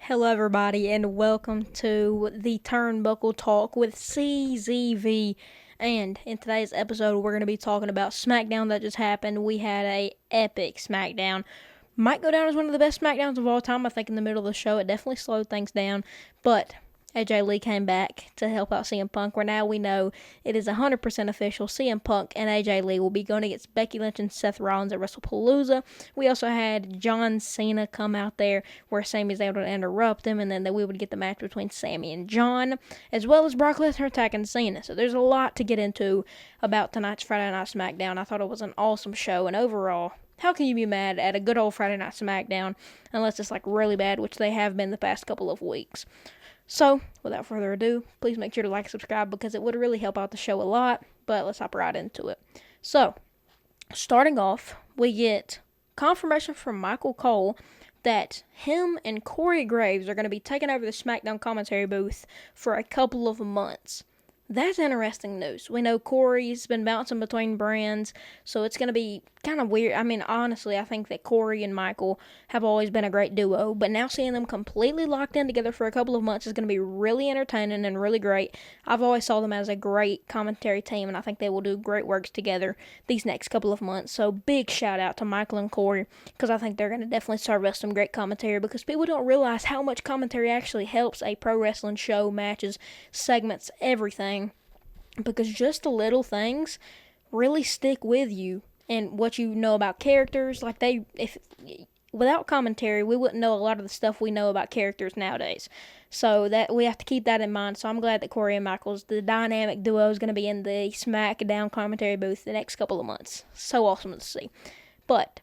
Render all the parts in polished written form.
Hello, everybody, and welcome to the Turnbuckle Talk with CZV. And in today's episode, we're going to be talking about SmackDown that just happened. We had a epic SmackDown. Might go down as one of the best SmackDowns of all time. I think in the middle of the show, it definitely slowed things down. But AJ Lee came back to help out CM Punk, where now we know it is 100% official. CM Punk and AJ Lee will be going against Becky Lynch and Seth Rollins at WrestlePalooza. We also had John Cena come out there, where Sami's able to interrupt him, and then we would get the match between Sami and John, as well as Brock Lesnar attacking Cena. So there's a lot to get into about tonight's Friday Night SmackDown. I thought it was an awesome show, and overall, how can you be mad at a good old Friday Night SmackDown unless it's like really bad, which they have been the past couple of weeks. So, without further ado, please make sure to like and subscribe because it would really help out the show a lot, but let's hop right into it. So, starting off, we get confirmation from Michael Cole that him and Corey Graves are going to be taking over the SmackDown commentary booth for a couple of months. That's interesting news. We know Corey's been bouncing between brands, so it's going to be kind of weird. I mean, honestly, I think that Corey and Michael have always been a great duo, but now seeing them completely locked in together for a couple of months is going to be really entertaining and really great. I've always saw them as a great commentary team, and I think they will do great works together these next couple of months. So big shout out to Michael and Corey, because I think they're going to definitely serve us some great commentary, because people don't realize how much commentary actually helps a pro wrestling show, matches, segments, everything. Because just the little things really stick with you and what you know about characters. Like without commentary, we wouldn't know a lot of the stuff we know about characters nowadays. So that we have to keep that in mind. So I'm glad that Corey and Michaels, the dynamic duo, is going to be in the SmackDown commentary booth the next couple of months. So awesome to see. But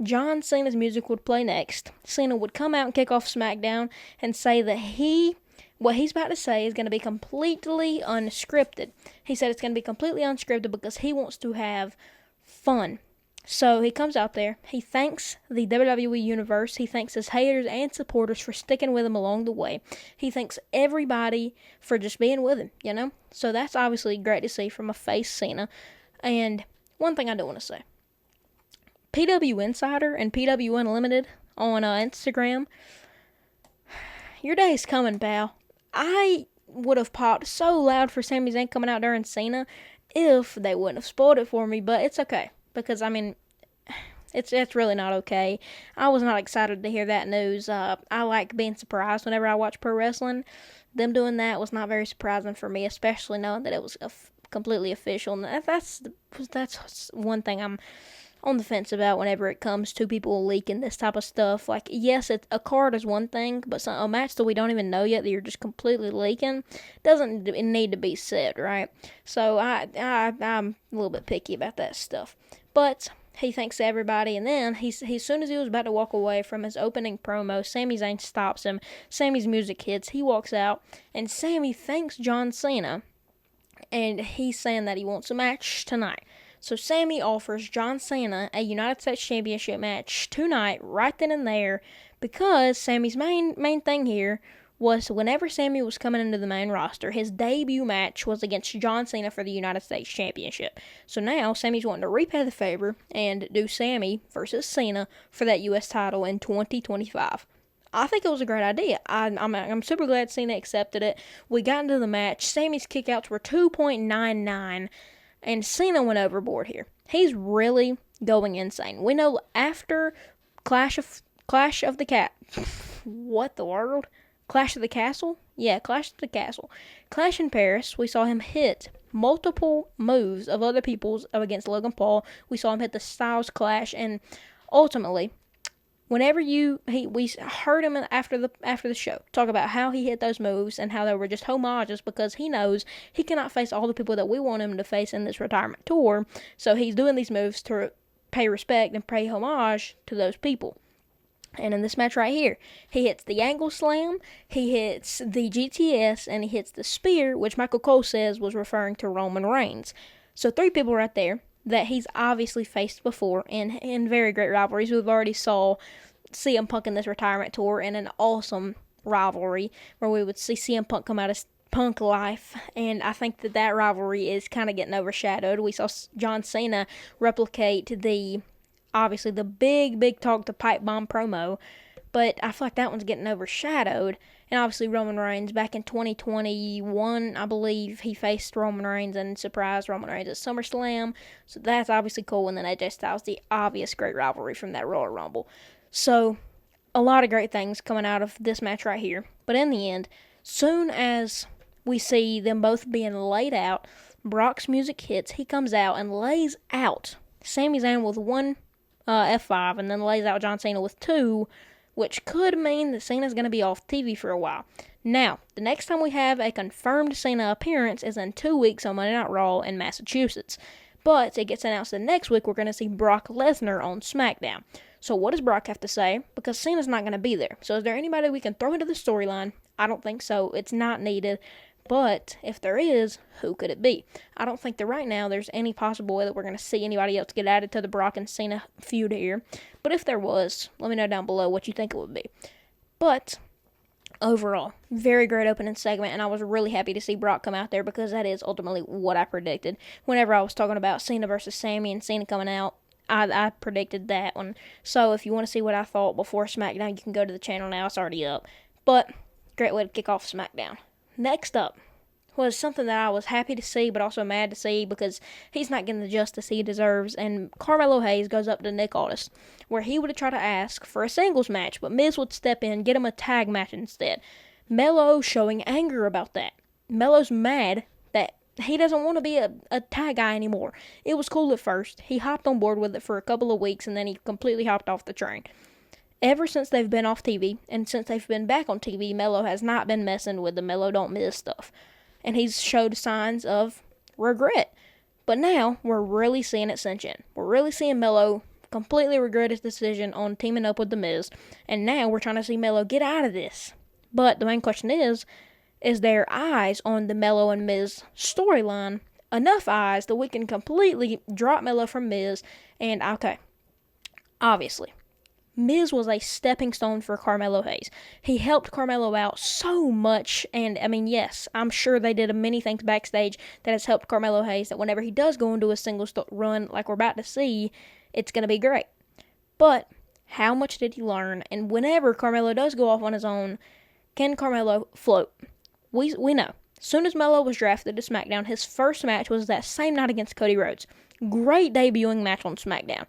John Cena's music would play next. Cena would come out and kick off SmackDown and say that what he's about to say is going to be completely unscripted. He said it's going to be completely unscripted because he wants to have fun. So he comes out there. He thanks the WWE Universe. He thanks his haters and supporters for sticking with him along the way. He thanks everybody for just being with him, you know? So that's obviously great to see from a face Cena. And one thing I do want to say. PW Insider and PW Unlimited on Instagram. Your day's coming, pal. I would have popped so loud for Sami Zayn coming out during Cena if they wouldn't have spoiled it for me, but it's okay. Because, I mean, it's really not okay. I was not excited to hear that news. I like being surprised whenever I watch pro wrestling. Them doing that was not very surprising for me, especially knowing that it was completely official. And that's one thing I'm on the fence about whenever it comes to people leaking this type of stuff. Like, yes, a card is one thing, but a match that we don't even know yet that you're just completely leaking doesn't need to be said, right? So I'm a little bit picky about that stuff. But he thanks everybody, and then as soon as he was about to walk away from his opening promo, Sami Zayn stops him. Sami's music hits. He walks out, and Sami thanks John Cena, and he's saying that he wants a match tonight. So Sami offers John Cena a United States Championship match tonight, right then and there, because Sami's main thing here was whenever Sami was coming into the main roster, his debut match was against John Cena for the United States Championship. So now Sami's wanting to repay the favor and do Sami versus Cena for that U.S. title in 2025. I think it was a great idea. I'm super glad Cena accepted it. We got into the match. Sami's kickouts were 2.99. And Cena went overboard here. He's really going insane. We know after Clash of the Cat. What the world? Clash of the Castle? Yeah, Clash of the Castle. Clash in Paris, we saw him hit multiple moves of other people's against Logan Paul. We saw him hit the Styles Clash, and ultimately, whenever we heard him after the show talk about how he hit those moves and how they were just homages because he knows he cannot face all the people that we want him to face in this retirement tour. So he's doing these moves to pay respect and pay homage to those people. And in this match right here, he hits the angle slam, he hits the GTS, and he hits the spear, which Michael Cole says was referring to Roman Reigns. So 3 people right there that he's obviously faced before in very great rivalries. We've already saw CM Punk in this retirement tour in an awesome rivalry where we would see CM Punk come out of Punk life, and I think that rivalry is kind of getting overshadowed. We saw John Cena replicate obviously the big talk to pipe bomb promo, but I feel like that one's getting overshadowed. And obviously Roman Reigns, back in 2021, I believe, he faced Roman Reigns and surprised Roman Reigns at SummerSlam. So that's obviously cool. And then AJ Styles, the obvious great rivalry from that Royal Rumble. So a lot of great things coming out of this match right here. But in the end, soon as we see them both being laid out, Brock's music hits. He comes out and lays out Sami Zayn with one F5 and then lays out John Cena with two, which could mean that Cena's going to be off TV for a while. Now, the next time we have a confirmed Cena appearance is in 2 weeks on Monday Night Raw in Massachusetts. But it gets announced that next week we're going to see Brock Lesnar on SmackDown. So what does Brock have to say? Because Cena's not going to be there. So is there anybody we can throw into the storyline? I don't think so. It's not needed. But if there is, who could it be? I don't think that right now there's any possible way that we're going to see anybody else get added to the Brock and Cena feud here. But if there was, let me know down below what you think it would be. But overall, very great opening segment, and I was really happy to see Brock come out there because that is ultimately what I predicted. Whenever I was talking about Cena versus Sami and Cena coming out, I predicted that one. So if you want to see what I thought before SmackDown, you can go to the channel now. It's already up. But great way to kick off SmackDown. Next up was something that I was happy to see, but also mad to see because he's not getting the justice he deserves. And Carmelo Hayes goes up to Nick Aldis, where he would have tried to ask for a singles match, but Miz would step in, get him a tag match instead. Melo showing anger about that. Melo's mad that he doesn't want to be a tag guy anymore. It was cool at first. He hopped on board with it for a couple of weeks, and then he completely hopped off the train. Ever since they've been off TV, and since they've been back on TV, Melo has not been messing with the Melo Don't Miss stuff. And he's showed signs of regret. But now, we're really seeing it sink in. We're really seeing Melo completely regret his decision on teaming up with The Miz. And now, we're trying to see Melo get out of this. But the main question is there eyes on the Melo and Miz storyline? Enough eyes that we can completely drop Melo from Miz. And, okay, obviously, Miz was a stepping stone for Carmelo Hayes. He helped Carmelo out so much, and I mean, yes, I'm sure they did many things backstage that has helped Carmelo Hayes, that whenever he does go into a singles run like we're about to see, it's going to be great. But how much did he learn? And whenever Carmelo does go off on his own, can Carmelo float? We know. As soon as Melo was drafted to SmackDown, his first match was that same night against Cody Rhodes. Great debuting match on SmackDown.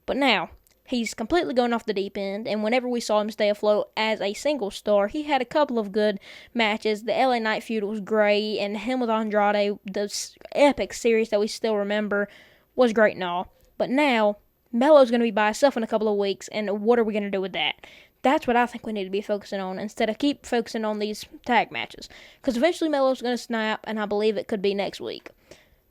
But now, he's completely going off the deep end, and whenever we saw him stay afloat as a single star, he had a couple of good matches. The LA Knight feud was great, and him with Andrade, the epic series that we still remember, was great and all. But now, Melo's going to be by himself in a couple of weeks, and what are we going to do with that? That's what I think we need to be focusing on, instead of keep focusing on these tag matches. Because eventually Melo's going to snap, and I believe it could be next week.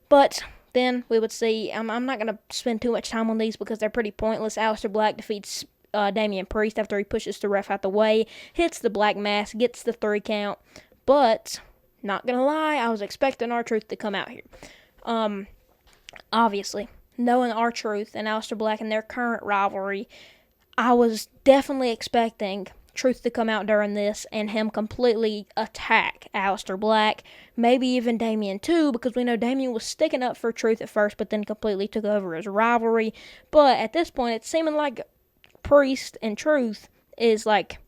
But then we would see, I'm not going to spend too much time on these because they're pretty pointless. Aleister Black defeats Damian Priest after he pushes the ref out the way, hits the black mask, gets the 3 count. But, not going to lie, I was expecting R-Truth to come out here. Obviously, knowing R-Truth and Aleister Black and their current rivalry, I was definitely expecting Truth to come out during this and him completely attack Aleister Black, maybe even Damian too, because we know Damian was sticking up for Truth at first, but then completely took over his rivalry. But at this point, it's seeming like Priest and Truth is like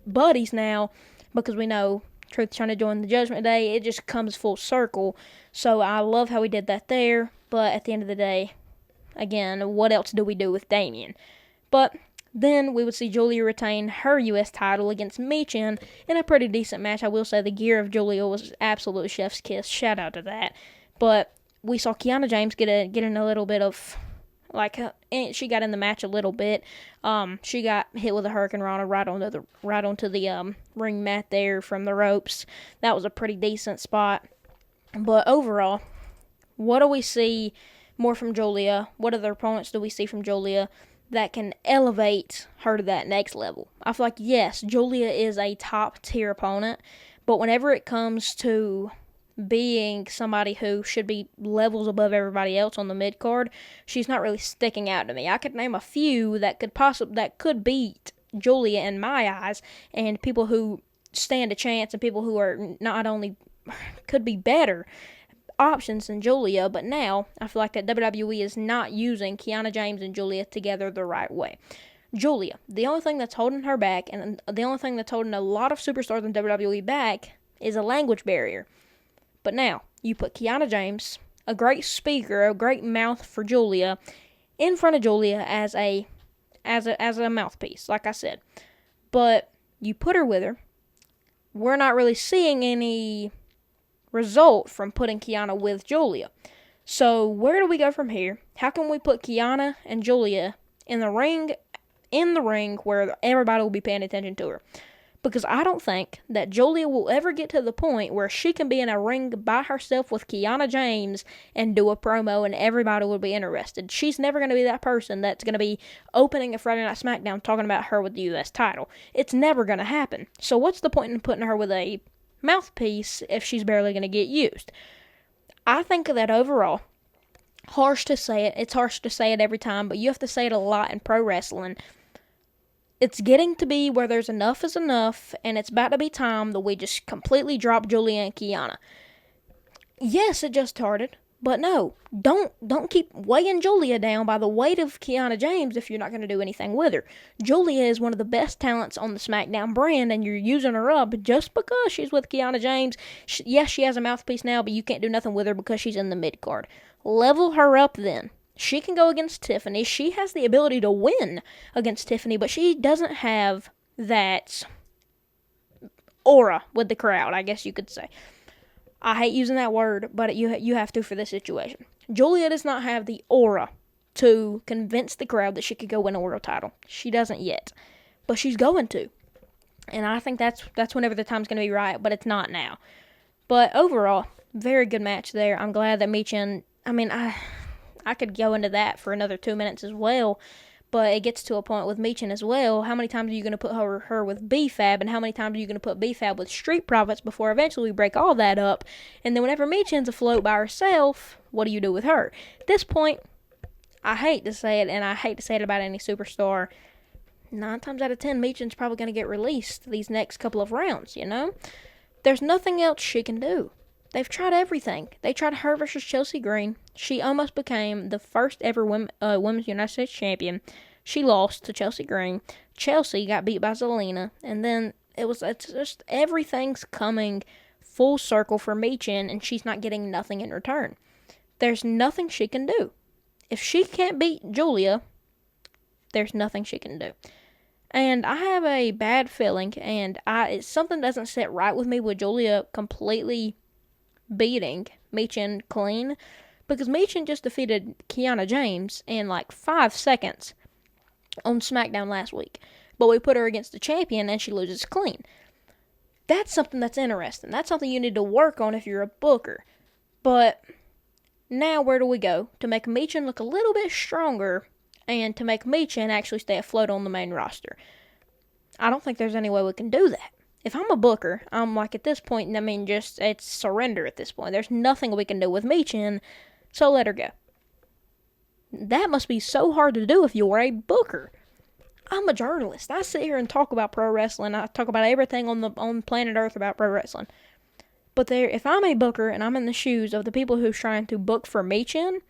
buddies now, because we know Truth's trying to join the Judgment Day. It just comes full circle. So I love how we did that there, but at the end of the day, again, what else do we do with Damian? But then we would see Julia retain her U.S. title against Michin in a pretty decent match. I will say the gear of Julia was absolute chef's kiss. Shout out to that. But we saw Kiana James get in a little bit of, she got in the match a little bit. She got hit with a Hurricane Rana right onto the ring mat there from the ropes. That was a pretty decent spot. But overall, what do we see more from Julia? What other opponents do we see from Julia that can elevate her to that next level? I feel like, yes, Julia is a top-tier opponent, but whenever it comes to being somebody who should be levels above everybody else on the mid-card, she's not really sticking out to me. I could name a few that could beat Julia in my eyes, and people who stand a chance and people who are not only could be better options than Julia, but now I feel like that WWE is not using Kiana James and Julia together the right way. Julia. The only thing that's holding her back, and the only thing that's holding a lot of superstars in WWE back, is a language barrier. But now, you put Kiana James, a great speaker, a great mouth for Julia, in front of Julia as a mouthpiece, like I said. But you put her with her. We're not really seeing any result from putting Kiana with Julia. So where do we go from here? How can we put Kiana and Julia in the ring where everybody will be paying attention to her? Because I don't think that Julia will ever get to the point where she can be in a ring by herself with Kiana James and do a promo and everybody will be interested. She's never going to be that person that's going to be opening a Friday Night SmackDown talking about her with the U.S. title. It's never going to happen. So what's the point in putting her with a mouthpiece if she's barely going to get used? I think that overall, harsh to say it. It's harsh to say it every time, but you have to say it a lot in pro wrestling. It's getting to be where there's enough is enough, and it's about to be time that we just completely drop Julia and Kiana. Yes, it just started, but no, don't keep weighing Julia down by the weight of Kiana James if you're not going to do anything with her. Julia is one of the best talents on the SmackDown brand, and you're using her up just because she's with Kiana James. Yes, she has a mouthpiece now, but you can't do nothing with her because she's in the mid-card. Level her up then. She can go against Tiffany. She has the ability to win against Tiffany, but she doesn't have that aura with the crowd, I guess you could say. I hate using that word, but you have to for this situation. Julia does not have the aura to convince the crowd that she could go win a world title. She doesn't yet, but she's going to. And I think that's whenever the time's going to be right, but it's not now. But overall, very good match there. I'm glad that Michin, I could go into that for another 2 minutes as well, but it gets to a point with Michin as well. How many times are you going to put her with B-Fab, and how many times are you going to put B-Fab with Street Profits before eventually we break all that up? And then whenever Michin's afloat by herself, what do you do with her? At this point, I hate to say it, and I hate to say it about any superstar, 9 times out of 10, Michin's probably going to get released these next couple of rounds, you know? There's nothing else she can do. They've tried everything. They tried her versus Chelsea Green. She almost became the first ever Women's United States Champion. She lost to Chelsea Green. Chelsea got beat by Zelina. And then it's just everything's coming full circle for Michin, and she's not getting nothing in return. There's nothing she can do. If she can't beat Julia, there's nothing she can do. And I have a bad feeling, and something doesn't sit right with me with Julia completely beating Michin clean, because Michin just defeated Kiana James in like 5 seconds on SmackDown last week, but we put her against the champion and she loses clean. That's something that's interesting. That's something you need to work on if you're a booker. But now where do we go to make Michin look a little bit stronger and to make Michin actually stay afloat on the main roster? I don't think there's any way we can do that. If I'm a booker, I'm like, at this point, it's surrender at this point. There's nothing we can do with Michin, so let her go. That must be so hard to do if you're a booker. I'm a journalist. I sit here and talk about pro wrestling. I talk about everything on planet Earth about pro wrestling. But if I'm a booker and I'm in the shoes of the people who's trying to book for Michin,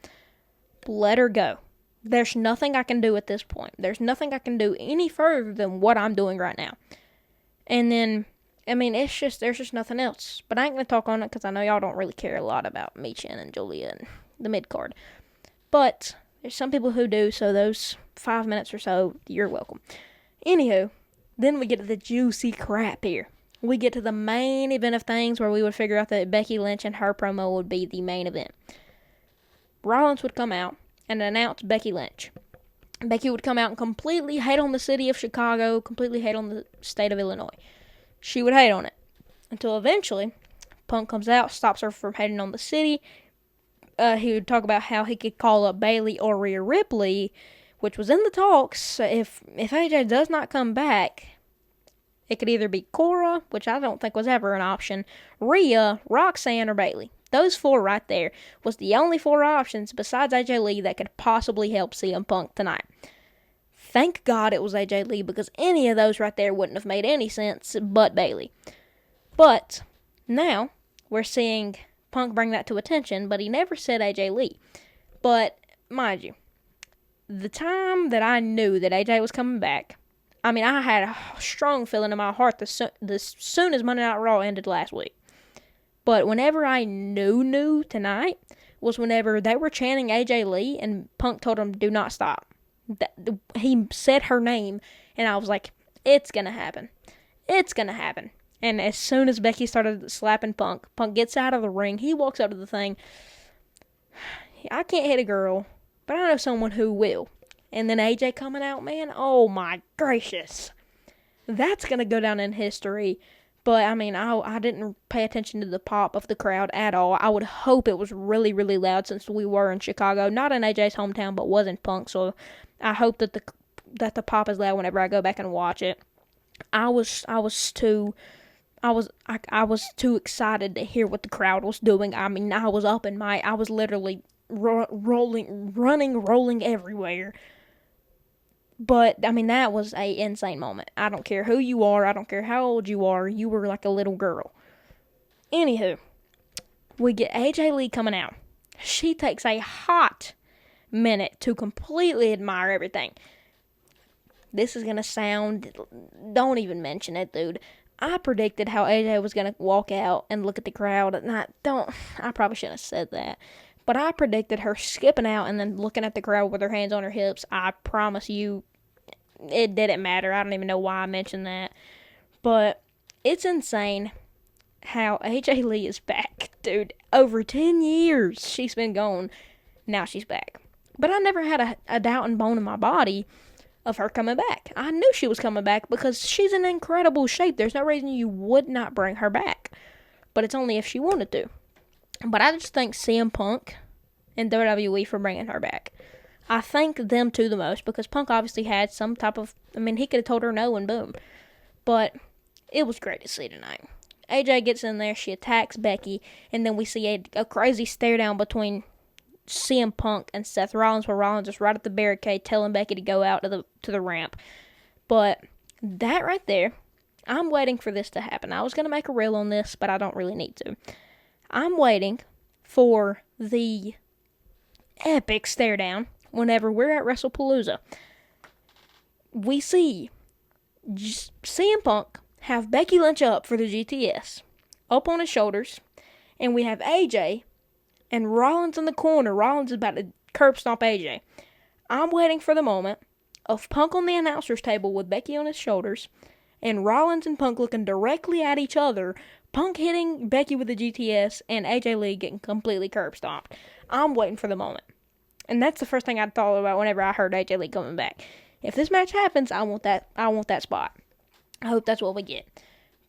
let her go. There's nothing I can do at this point. There's nothing I can do any further than what I'm doing right now. And then, there's just nothing else. But I ain't going to talk on it because I know y'all don't really care a lot about Michin and Julia and the mid-card. But there's some people who do, so those 5 minutes or so, you're welcome. Anywho, then we get to the juicy crap here. We get to the main event of things where we would figure out that Becky Lynch and her promo would be the main event. Rollins would come out and announce Becky Lynch. Becky would come out and completely hate on the city of Chicago, completely hate on the state of Illinois. She would hate on it. Until eventually, Punk comes out, stops her from hating on the city. He would talk about how he could call up Bayley or Rhea Ripley, which was in the talks. If AJ does not come back, it could either be Cora, which I don't think was ever an option, Rhea, Roxanne, or Bayley. Those 4 right there was the only 4 options besides AJ Lee that could possibly help CM Punk tonight. Thank God it was AJ Lee, because any of those right there wouldn't have made any sense but Bayley. But now we're seeing Punk bring that to attention, but he never said AJ Lee. But mind you, the time that I knew that AJ was coming back, I mean, I had a strong feeling in my heart the soon as Monday Night Raw ended last week. But whenever I knew tonight was whenever they were chanting AJ Lee and Punk told him, do not stop. He said her name, and I was like, it's going to happen. It's going to happen. And as soon as Becky started slapping Punk, Punk gets out of the ring. He walks up to the thing. I can't hit a girl, but I know someone who will. And then AJ coming out, man, oh my gracious. That's going to go down in history. But, I mean, I didn't pay attention to the pop of the crowd at all. I would hope it was really, really loud since we were in Chicago. Not in AJ's hometown, but was in Punk. So I hope that the pop is loud whenever I go back and watch it. I was too excited to hear what the crowd was doing. I mean, I was literally rolling everywhere. But, I mean, that was an insane moment. I don't care who you are. I don't care how old you are. You were like a little girl. Anywho, we get AJ Lee coming out. She takes a hot minute to completely admire everything. This is going to sound... Don't even mention it, dude. I predicted how AJ was going to walk out and look at the crowd. And I probably shouldn't have said that. But I predicted her skipping out and then looking at the crowd with her hands on her hips. I promise you, it didn't matter. I don't even know why I mentioned that. But it's insane how AJ Lee is back, dude. Over 10 years she's been gone. Now she's back. But I never had a doubt and bone in my body of her coming back. I knew she was coming back because she's in incredible shape. There's no reason you would not bring her back. But it's only if she wanted to. But I just thank CM Punk and WWE for bringing her back. I thank them two the most because Punk obviously had some type of... I mean, he could have told her no and boom. But it was great to see tonight. AJ gets in there, she attacks Becky, and then we see a crazy stare down between CM Punk and Seth Rollins, where Rollins is right at the barricade telling Becky to go out to the ramp. But that right there, I'm waiting for this to happen. I was going to make a reel on this, but I don't really need to. I'm waiting for the epic stare down whenever we're at WrestlePalooza. We see CM Punk have Becky Lynch up for the GTS, up on his shoulders, and we have AJ and Rollins in the corner. Rollins is about to curb stomp AJ. I'm waiting for the moment of Punk on the announcer's table with Becky on his shoulders, and Rollins and Punk looking directly at each other, Punk hitting Becky with the GTS, and AJ Lee getting completely curb stomped. I'm waiting for the moment. And that's the first thing I thought about whenever I heard AJ Lee coming back. If this match happens, I want that spot. I hope that's what we get.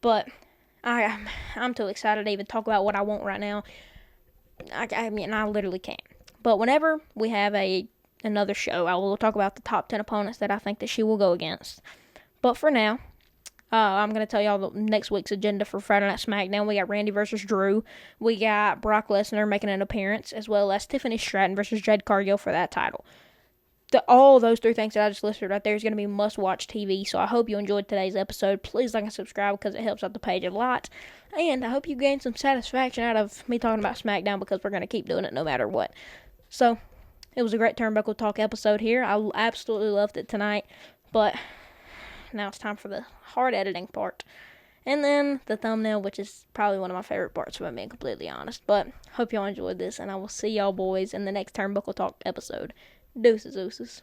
But I'm too excited to even talk about what I want right now. I mean, I literally can't. But whenever we have another show, I will talk about the top 10 opponents that I think that she will go against. But for now, I'm going to tell y'all the next week's agenda for Friday Night SmackDown. We got Randy versus Drew. We got Brock Lesnar making an appearance, as well as Tiffany Stratton versus Jade Cargill for that title. All those three things that I just listed right there is going to be must-watch TV, so I hope you enjoyed today's episode. Please like and subscribe because it helps out the page a lot. And I hope you gained some satisfaction out of me talking about SmackDown because we're going to keep doing it no matter what. So, it was a great Turnbuckle Talk episode here. I absolutely loved it tonight, but now it's time for the hard editing part. And then the thumbnail, which is probably one of my favorite parts, if I'm being completely honest. But hope y'all enjoyed this, and I will see y'all boys in the next Turnbuckle Talk episode. Deuces.